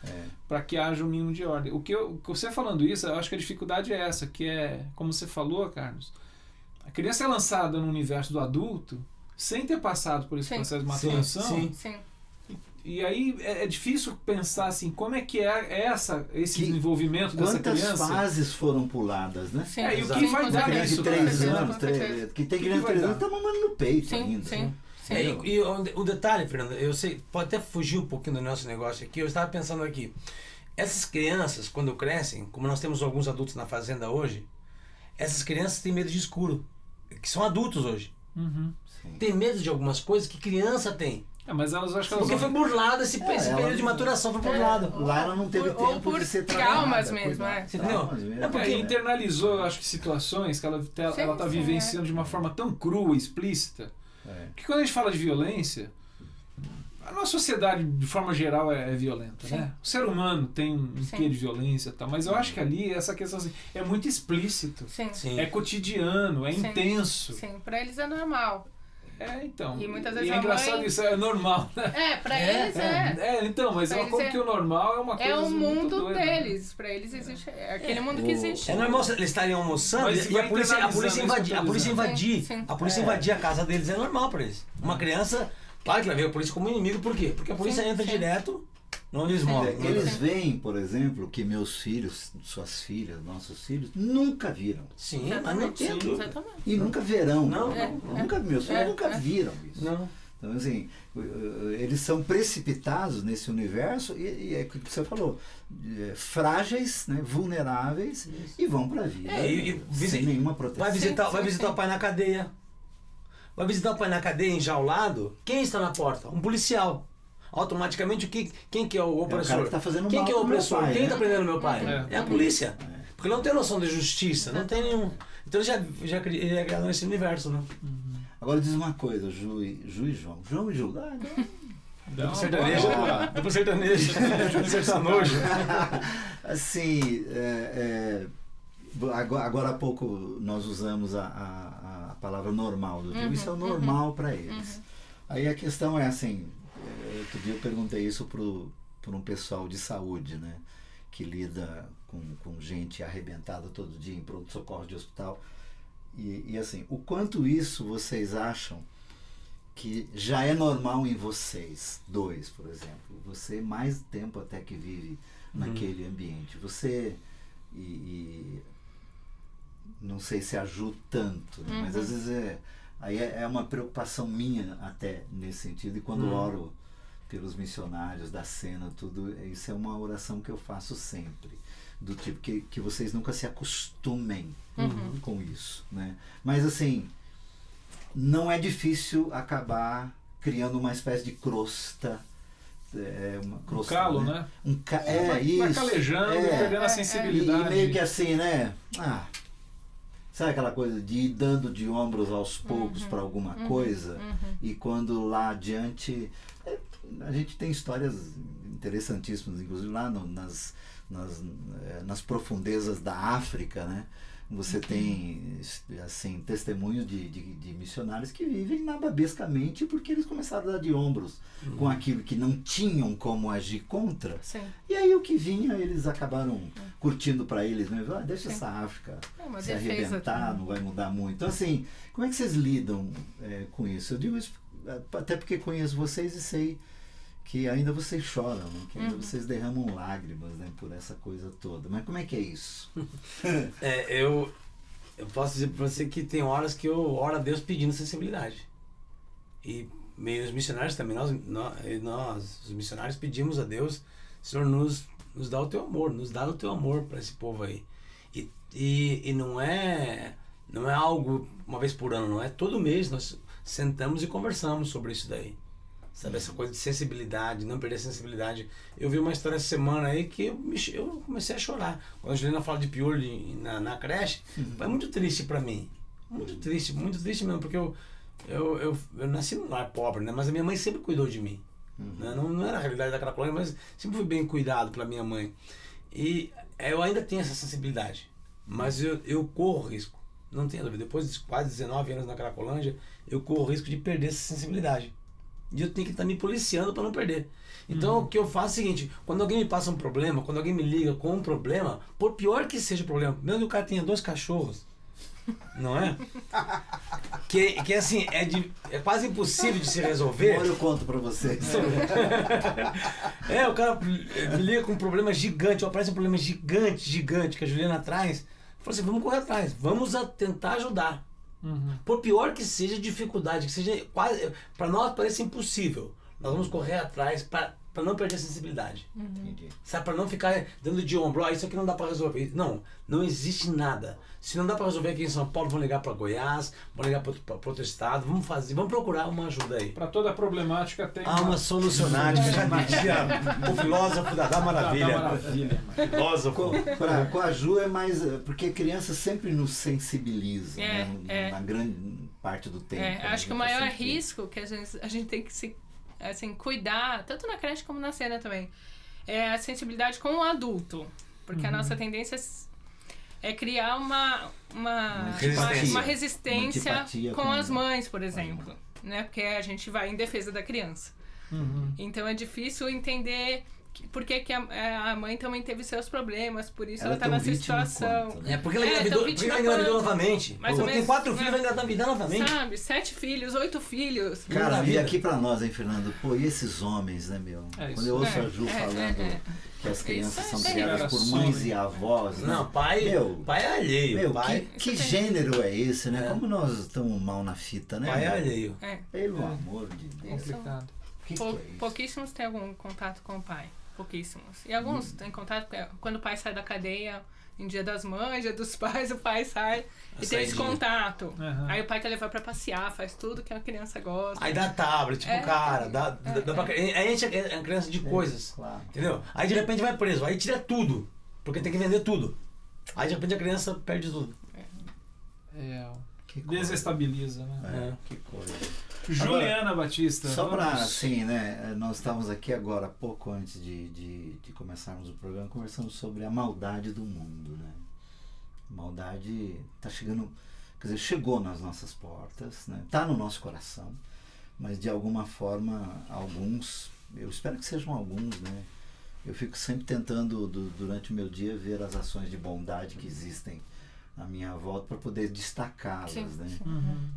para que haja um mínimo de ordem. O que você falando isso, eu acho que a dificuldade é essa, que é, como você falou, Carlos, a criança é lançada no universo do adulto sem ter passado por esse processo de maturação. E aí é difícil pensar assim, como é que é esse desenvolvimento dessa criança. Quantas fases foram puladas, né? E o que vai dar nisso? 3 anos, que tem criança de 3 anos, tá mamando no peito ainda. E o detalhe, Fernando, eu sei, pode até fugir um pouquinho do nosso negócio aqui, eu estava pensando aqui, essas crianças, quando crescem, como nós temos alguns adultos na fazenda hoje, essas crianças têm medo de escuro, que são adultos hoje. Tem medo de algumas coisas que criança tem. Mas elas acho que elas porque foi burlado esse período de maturação, foi burlado. Lá ela não teve tempo de ser traumas mesmo, Você entendeu? Porque internalizou, acho que, situações que ela está vivenciando de uma forma tão crua e explícita. Que quando a gente fala de violência, a nossa sociedade, de forma geral, é violenta, né? O ser humano tem um quê de violência e tal, mas eu acho que ali, essa questão assim, é muito explícito. É cotidiano, é intenso. Pra eles é normal. Então. E muitas vezes é engraçado isso, é normal, né? Pra eles então, mas como que o normal é uma coisa muito doida. É o mundo doida, deles. Pra eles existe. É aquele mundo que existe. É normal eles estarem almoçando e a polícia invadir a casa deles é normal pra eles. Uma criança, claro que vai ver a polícia como inimigo, por quê? Porque a polícia entra direto onde eles moram. Eles veem, por exemplo, que meus filhos, suas filhas, nossos filhos, nunca viram. Mas não tem dúvida. E nunca verão. Meus filhos nunca viram isso. Então, assim, eles são precipitados nesse universo e é o que você falou, frágeis, né, vulneráveis, e vão para a vida sem nenhuma proteção. Vai visitar o pai na cadeia. Vai visitar o pai na cadeia enjaulado. Quem está na porta? Um policial. Automaticamente, quem que é o opressor? Que tá fazendo quem que é o opressor? Pai, quem está né? prendendo meu pai? É a polícia. Porque ele não tem noção de justiça, não tem nenhum. Então ele é criado nesse universo, né? Agora diz uma coisa, Ju e João. João e Ju. Duplo sertanejo. Duplo sertanejo. Duplo sertanojo. Assim, agora há pouco nós usamos a palavra normal do dia. Isso é o normal para eles. Aí a questão é assim, outro dia eu perguntei isso para um pessoal de saúde, né? Que lida com gente arrebentada todo dia em pronto-socorro de hospital. E assim, o quanto isso vocês acham que já é normal em vocês, dois, por exemplo. Você mais tempo até que vive naquele ambiente. Você, não sei se ajuda tanto, né? Mas às vezes aí é uma preocupação minha até nesse sentido. E quando oro pelos missionários da cena, tudo, isso é uma oração que eu faço sempre. Do tipo que vocês nunca se acostumem com isso, né? Mas assim, não é difícil acabar criando uma espécie de crosta, uma crosta, calo, né? Isso. Vai calejando, perdendo a sensibilidade. E meio que assim, né? Sabe aquela coisa de ir dando de ombros aos poucos para alguma coisa? E quando lá adiante, a gente tem histórias interessantíssimas, inclusive lá nas profundezas da África, né? Você tem, assim, testemunhos de missionários que vivem nababescamente porque eles começaram a dar de ombros com aquilo que não tinham como agir contra. Sim. E aí o que vinha, eles acabaram curtindo para eles mesmo. Deixa essa África se arrebentar, não vai mudar muito. Então, assim, como é que vocês lidam com isso? Eu digo isso até porque conheço vocês e sei que ainda vocês choram, né? Que ainda vocês derramam lágrimas, né? Por essa coisa toda. Mas como é que é isso? Eu posso dizer para você que tem horas que eu oro a Deus pedindo sensibilidade. E meio os missionários também, nós os missionários pedimos a Deus, Senhor, nos dá o teu amor, nos dá o teu amor para esse povo aí. E não é algo uma vez por ano, não é todo mês nós sentamos e conversamos sobre isso daí. Sabe, essa coisa de sensibilidade, não perder a sensibilidade. Eu vi uma história essa semana aí que eu comecei a chorar. Quando a Juliana fala de piolho na creche, foi muito triste pra mim. Muito triste mesmo, porque eu nasci num lar pobre, né? Mas a minha mãe sempre cuidou de mim. Né? Não era a realidade da Cracolândia, mas sempre fui bem cuidado pela minha mãe. E eu ainda tenho essa sensibilidade, mas eu corro risco. Não tenho dúvida. Depois de quase 19 anos na Cracolândia, eu corro risco de perder essa sensibilidade. E eu tenho que estar me policiando para não perder. Então o que eu faço é o seguinte: quando alguém me passa um problema, quando alguém me liga com um problema, por pior que seja o problema, mesmo que o cara tenha 2 cachorros, não é? Que assim, é quase impossível de se resolver. Agora eu conto para vocês. O cara me liga com um problema gigante, ou aparece um problema gigante que a Juliana traz. Fala assim, vamos correr atrás, vamos tentar ajudar. Por pior que seja a dificuldade, que seja quase, para nós parece impossível, nós vamos correr atrás para não perder a sensibilidade. Sabe, para não ficar dando de ombro, isso aqui não dá para resolver. Não existe nada. Se não dá para resolver aqui em São Paulo, vamos ligar para Goiás, vamos ligar para outro estado, vamos procurar uma ajuda aí. Para toda a problemática tem uma solucionática, já dizia o filósofo da Maravilha. Filósofo. Com a Ju é mais, porque a criança sempre nos sensibiliza, na grande parte do tempo. Acho que o maior risco que a gente tem que se cuidar, tanto na creche como na cena também, é a sensibilidade com o adulto. Porque a nossa tendência é criar uma resistência com as mães, por exemplo. Né? Porque a gente vai em defesa da criança. Então é difícil entender por que a mãe também teve seus problemas, por isso ela está nessa situação. Quanto, né? Porque ela engravidou novamente. Tem 4 filhos, vai engravidar novamente. Sabe, 7 filhos, 8 filhos. Cara, e aqui pra nós, hein, Fernando? Pô, e esses homens, né, meu? Quando eu ouço a Ju falando que as crianças são criadas por mães e avós, né? Não, pai é alheio. Que gênero é esse, né? Como nós estamos mal na fita, né? Pai é alheio. Pelo amor de Deus. Complicado. Pouquíssimos têm algum contato com o pai. Pouquíssimos. E alguns têm contato, quando o pai sai da cadeia, em Dia das Mães, Dia dos Pais, o pai sai e tem esse contato. Aí o pai quer levar pra passear, faz tudo que a criança gosta. Aí dá tablet, cara, dá pra... Aí a gente é criança de coisas, claro. Entendeu? Aí de repente vai preso, aí tira tudo, porque tem que vender tudo. Aí de repente a criança perde tudo. Desestabiliza, né? Que coisa. Juliana agora, Batista. Só para assim, né? Nós estávamos aqui agora, pouco antes de começarmos o programa, conversando sobre a maldade do mundo, né? A maldade está chegando, quer dizer, chegou nas nossas portas, né? Está no nosso coração, mas de alguma forma, alguns, eu espero que sejam alguns, né? Eu fico sempre tentando, durante o meu dia, ver as ações de bondade que existem à minha volta para poder destacá-las, né?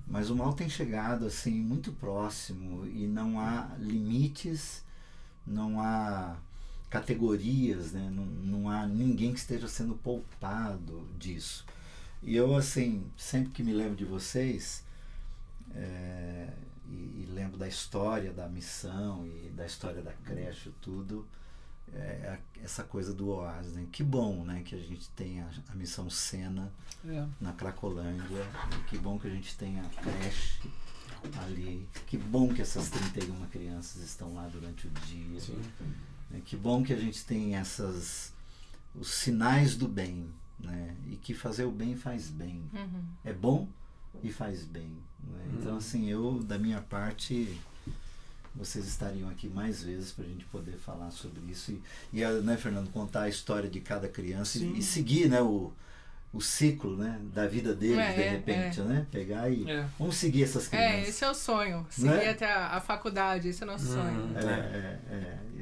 Mas o mal tem chegado assim muito próximo e não há limites, não há categorias, né? Não há ninguém que esteja sendo poupado disso. E eu assim, sempre que me lembro de vocês e lembro da história da missão e da história da creche, tudo, essa coisa do oásis, né? Que bom, né, que a gente tem a missão Sena na Cracolândia, que bom que a gente tem a creche ali, que bom que essas 31 crianças estão lá durante o dia, né? Que bom que a gente tem os sinais do bem, né? E que fazer o bem faz bem, é bom e faz bem, né? Então assim, eu da minha parte, vocês estariam aqui mais vezes para a gente poder falar sobre isso e né, Fernando, contar a história de cada criança e seguir, né, o ciclo, né, da vida deles, de repente, né? Pegar e vamos seguir essas crianças. Esse é o sonho, seguir até a faculdade, esse é o nosso sonho.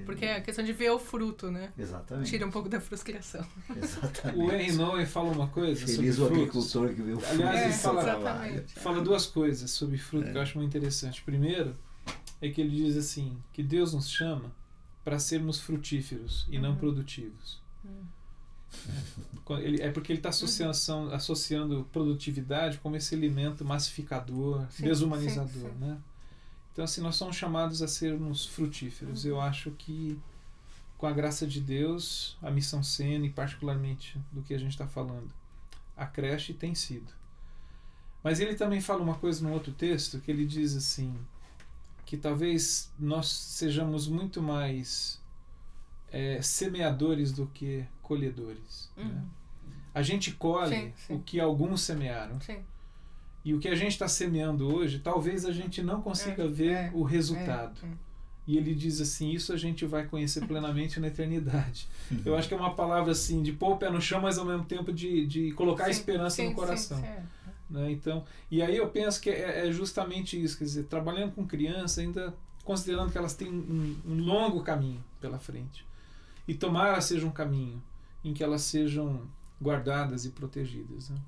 Porque é a questão de ver o fruto, né? Exatamente. Tira um pouco da frustração. Exatamente. O Henry Nouwen fala uma coisa Feliz sobre o agricultor que vê o fruto. Aliás, ele fala duas coisas sobre fruto que eu acho muito interessante. Primeiro, é que ele diz assim, que Deus nos chama para sermos frutíferos e não produtivos. É porque ele está associando produtividade como esse elemento massificador, desumanizador, né? Então, assim, nós somos chamados a sermos frutíferos. Eu acho que, com a graça de Deus, a Missão Sena, e particularmente do que a gente está falando, a creche tem sido. Mas ele também fala uma coisa num outro texto, que ele diz assim, que talvez nós sejamos muito mais semeadores do que colhedores. Né? A gente colhe o que alguns semearam. Sim. E o que a gente está semeando hoje, talvez a gente não consiga ver o resultado. E ele diz assim, isso a gente vai conhecer plenamente na eternidade. Eu acho que é uma palavra assim, de pôr o pé no chão, mas ao mesmo tempo de colocar a esperança no coração. Né? Então, e aí eu penso que é justamente isso, quer dizer, trabalhando com criança, ainda considerando que elas têm um longo caminho pela frente. E tomara seja um caminho em que elas sejam guardadas e protegidas. Né?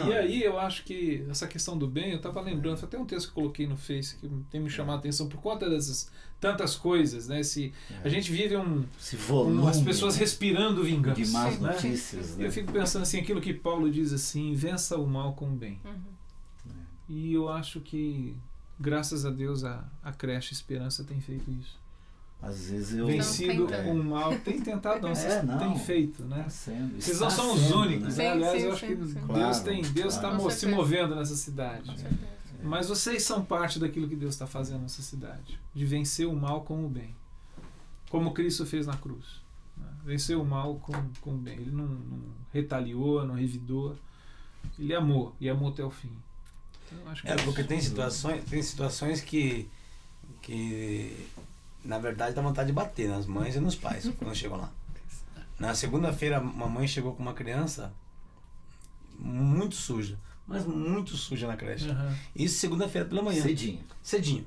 E aí eu acho que essa questão do bem, eu estava lembrando, foi até um texto que eu coloquei no Face que tem me chamado a atenção por conta dessas tantas coisas, né? A gente vive as pessoas respirando vingança. De más notícias. Né? Eu fico pensando assim, aquilo que Paulo diz assim, vença o mal com o bem. E eu acho que, graças a Deus, a creche Esperança tem feito isso. Às vezes eu... Vencido o mal, tem tentado, não, tem feito, né? Vocês não são os únicos, né? Aliás, eu acho que Deus está se movendo nessa cidade. Mas vocês são parte daquilo que Deus está fazendo nessa cidade, de vencer o mal com o bem, como Cristo fez na cruz. Né? Venceu o mal com o bem. Ele não retaliou, não revidou, ele amou, e amou até o fim. Então, acho que porque tem situações que na verdade dá vontade de bater nas mães e nos pais quando chegam lá. Na segunda-feira, uma mãe chegou com uma criança muito suja, mas muito suja na creche. Isso segunda-feira pela manhã. Cedinho.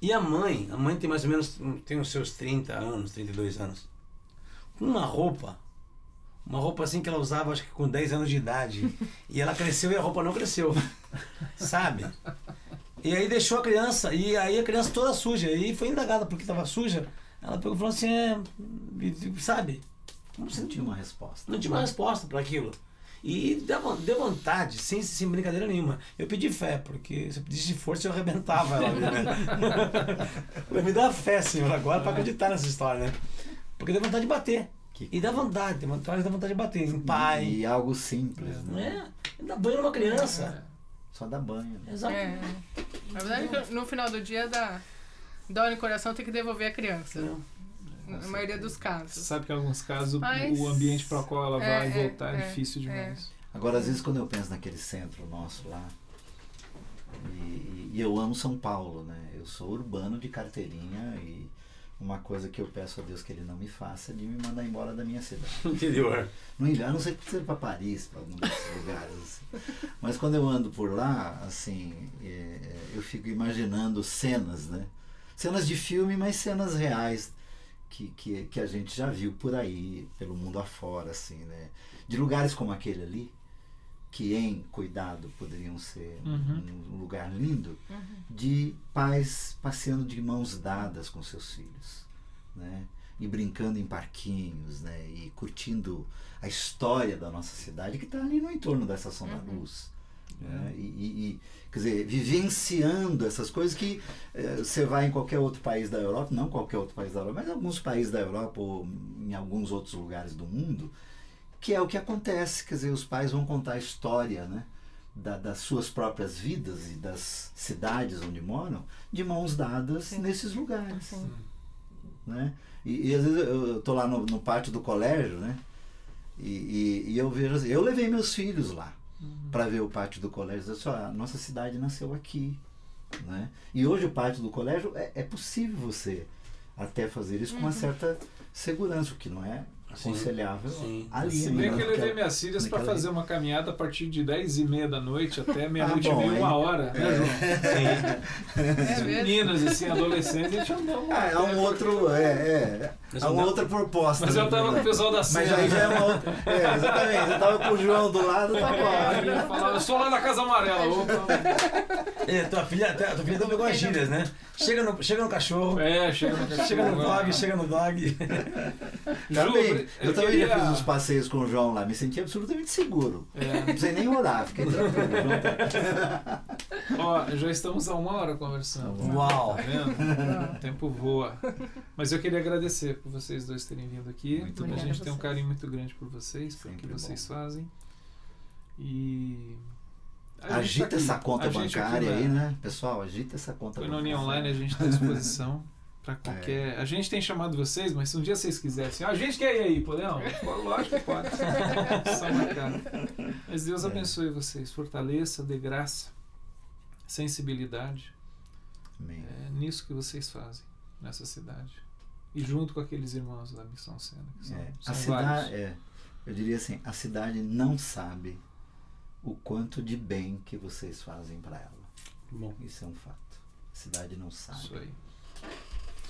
E a mãe tem mais ou menos, tem os seus 30 anos, 32 anos. Uma roupa assim que ela usava acho que com 10 anos de idade. E ela cresceu e a roupa não cresceu. Sabe? E aí deixou a criança, e aí a criança toda suja, e foi indagada porque estava suja. Ela pegou e falou assim, sabe? Não tinha uma resposta. Não tinha uma resposta para aquilo. E deu vontade, sem brincadeira nenhuma. Eu pedi fé, porque se eu pedisse força eu arrebentava ela. Né? Me dá fé, Senhor, agora para acreditar nessa história, né? Porque deu vontade de bater. E dá vontade de bater em pai. E algo simples, né? Dá banho numa criança. Só dá banho. Né? Exato. Na verdade, no final do dia, dói no coração ter que devolver a criança. Na maioria dos casos. Você sabe que em alguns casos o ambiente para o qual ela vai voltar é difícil demais. Agora, às vezes, quando eu penso naquele centro nosso lá, e eu amo São Paulo, né? Eu sou urbano de carteirinha e uma coisa que eu peço a Deus que Ele não me faça é de me mandar embora da minha cidade. Interior. No interior, a não ser que seja para Paris, para alguns lugares. Assim. Mas quando eu ando por lá, assim, eu fico imaginando cenas, né? Cenas de filme, mas cenas reais que a gente já viu por aí, pelo mundo afora, assim, né? De lugares como aquele ali, que em cuidado poderiam ser um lugar lindo, de pais passeando de mãos dadas com seus filhos, né? E brincando em parquinhos, né? E curtindo a história da nossa cidade, que está ali no entorno da Estação da Luz. Né? E, quer dizer, vivenciando essas coisas que você vai em qualquer outro país da Europa, não qualquer outro país da Europa, mas alguns países da Europa ou em alguns outros lugares do mundo, que é o que acontece, quer dizer, os pais vão contar a história, né, das suas próprias vidas e das cidades onde moram, de mãos dadas nesses lugares. Né? E às vezes eu estou lá no pátio do colégio, né, e eu vejo assim, eu levei meus filhos lá para ver o pátio do colégio. Eu disse, a nossa cidade nasceu aqui, né? E hoje o pátio do colégio é possível você até fazer isso com uma certa segurança, o que não é aconselhável ali. Se bem que eu levei minhas filhas para fazer uma caminhada a partir de 10h30 da noite até meia-noite e meia, 1 hora, né, João? Sim. As meninas, assim, adolescentes, a gente andou. É um outro. É uma outra proposta. Mas eu tava com o pessoal da cena. Mas aí já é uma outra. Exatamente. Eu tava com o João do lado, tá bom. Eu sou lá da Casa Amarela. Tua filha também pegou as gírias, né? Chega no cachorro. Chega no cachorro. Chega no dog. Eu também já fiz uns passeios com o João lá, me senti absolutamente seguro. Não precisei nem orar, fiquei tranquilo. Ó, já estamos há 1 hora conversando. Uau! Tá vendo? O tempo voa. Mas eu queria agradecer por vocês dois terem vindo aqui. Muito a gente tem um carinho muito grande por vocês, pelo que vocês fazem. E... Agita essa conta bancária aí, né? Pessoal, agita essa conta bancária. No Uni Online a gente está à disposição para qualquer... A gente tem chamado vocês, mas se um dia vocês quisessem... a gente quer ir aí, podemos? Lógico que pode. Só marcar. Mas Deus abençoe vocês, fortaleça, dê graça, sensibilidade. Amém. É nisso que vocês fazem, nessa cidade. E junto com aqueles irmãos da Missão Sena, que são a cidade, eu diria assim, a cidade não sabe o quanto de bem que vocês fazem para ela. Bom. Isso é um fato. A cidade não sabe. Isso aí.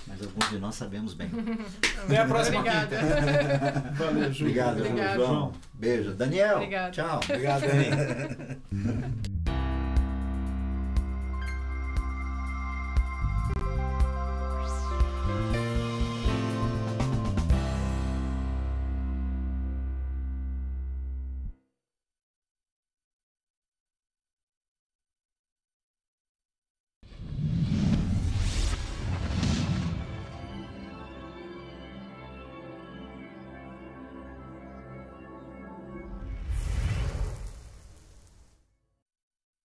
Mas alguns de nós sabemos bem. Até a próxima. Obrigada. Valeu, Ju. Obrigado, João. Beijo. Daniel. Obrigada. Tchau. Obrigado, Dani.